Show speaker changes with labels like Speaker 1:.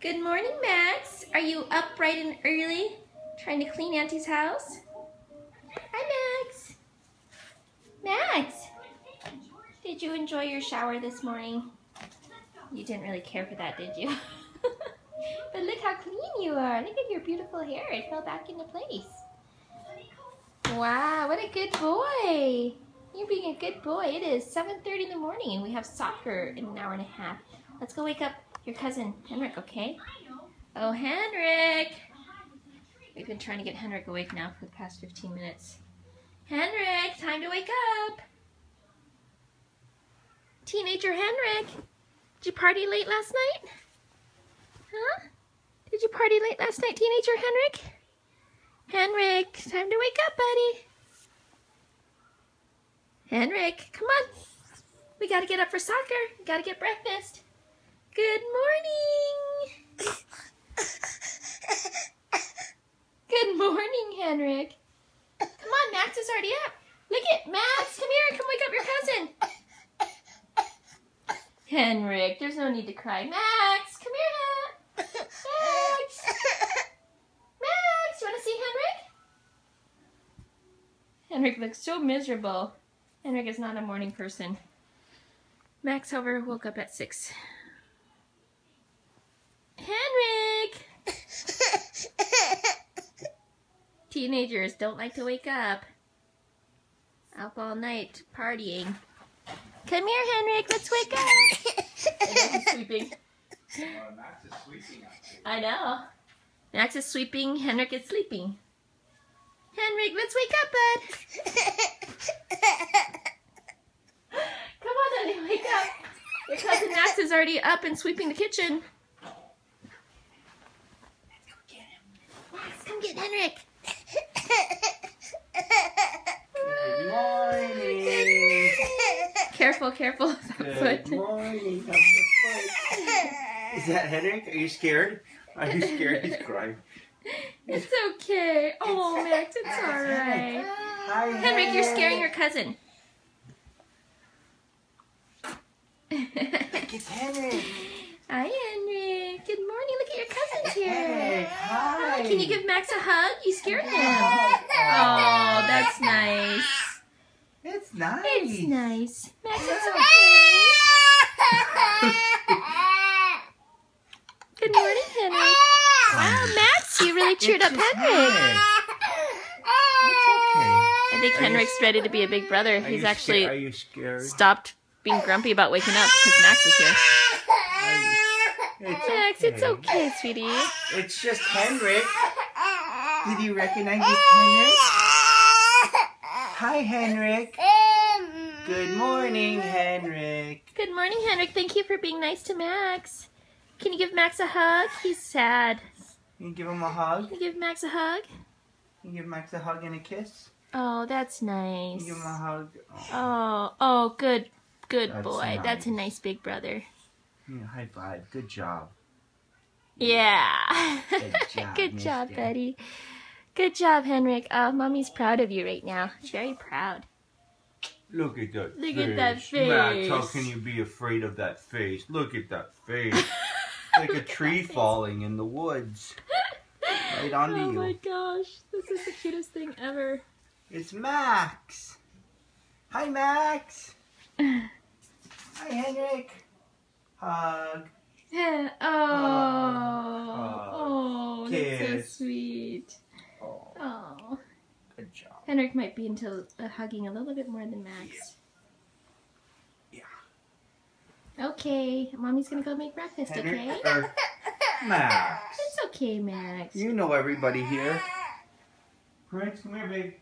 Speaker 1: Good morning, Max. Are you up bright and early trying to clean Auntie's house? Hi, Max. Max, did you enjoy your shower this morning? You didn't really care for that, did you? But look how clean you are. Look at your beautiful hair. It fell back into place. Wow, what a good boy. You're being a good boy. It is 7:30 in the morning and we have soccer in an hour and a half. Let's go wake up your cousin, Henrik, okay? Oh, Henrik! We've been trying to get Henrik awake now for the past 15 minutes. Henrik, time to wake up! Teenager Henrik! Did you party late last night? Huh? Did you party late last night, teenager Henrik? Henrik, time to wake up, buddy. Henrik, come on. We gotta get up for soccer. We gotta get breakfast. Good morning. Good morning, Henrik. Come on, Max is already up. Look at Max. Come here. Come wake up your cousin. Henrik, there's no need to cry. Max, come here. Max. Max, you want to see Henrik? Henrik looks so miserable. Henrik is not a morning person. Max, however, woke up at 6. Henrik! Teenagers don't like to wake up. Up all night partying. Come here, Henrik, let's wake up. And he's sleeping.
Speaker 2: Max is sweeping up here.
Speaker 1: I know. Max is sweeping, Henrik is sleeping. Henrik, let's wake up, bud. Come on, honey, wake up. Your cousin Max is already up and sweeping the kitchen. Let's go get him. Max, come get Henrik.
Speaker 2: Good morning.
Speaker 1: Careful, careful.
Speaker 2: Good morning. Is that Henrik? Are you scared? Are you scared? He's crying.
Speaker 1: It's okay. Oh, Max, it's all right.
Speaker 2: Hi,
Speaker 1: Henrik, you're scaring your cousin.
Speaker 2: It's Henrik.
Speaker 1: Hi, Henrik. Good morning. Look at your cousins here.
Speaker 2: Henrik, hi.
Speaker 1: Can you give Max a hug? You scared him. Oh, that's nice.
Speaker 2: It's nice.
Speaker 1: It's nice. Max, it's okay. Good morning, Henrik. Wow, Max, you really cheered up Henrik.
Speaker 2: It's okay.
Speaker 1: I think Henrik's ready to be a big brother. He's actually
Speaker 2: Are you scared?
Speaker 1: stopped being grumpy about waking up because Max is here. Max, it's okay, sweetie.
Speaker 2: It's just Henrik. Did you recognize it's Henrik? Hi, Henrik. Good morning, Henrik.
Speaker 1: Good morning, Henrik. Thank you for being nice to Max. Can you give Max a hug? He's sad.
Speaker 2: Can you give him a hug?
Speaker 1: Can you give Max a hug?
Speaker 2: Can you give Max a hug and a kiss?
Speaker 1: Oh, that's nice.
Speaker 2: Can you give him a hug?
Speaker 1: Oh, good
Speaker 2: That's
Speaker 1: boy.
Speaker 2: nice.
Speaker 1: That's a nice big brother.
Speaker 2: Yeah, high five. Good job.
Speaker 1: Yeah.
Speaker 2: Good job,
Speaker 1: Good job,
Speaker 2: mister.
Speaker 1: buddy. Good job, Henrik. Oh, Mommy's proud of you right now. Very proud.
Speaker 2: Look at that
Speaker 1: Look
Speaker 2: face.
Speaker 1: at that
Speaker 2: Max, how
Speaker 1: face.
Speaker 2: can you be afraid of that face? Look at that face. Like a tree falling in the woods. Right onto
Speaker 1: Oh
Speaker 2: you.
Speaker 1: my gosh. This is the cutest thing ever.
Speaker 2: It's Max. Hi, Max. Hi, Henrik. Hug.
Speaker 1: Yeah. Oh, that's so
Speaker 2: Kiss.
Speaker 1: sweet.
Speaker 2: Oh,
Speaker 1: Oh.
Speaker 2: good job.
Speaker 1: Henrik might be into hugging a little bit more than Max.
Speaker 2: Yeah.
Speaker 1: Okay, Mommy's gonna go make breakfast, okay?
Speaker 2: Henrik or Max.
Speaker 1: It's okay, Max.
Speaker 2: You know everybody here. Prince, come here, babe.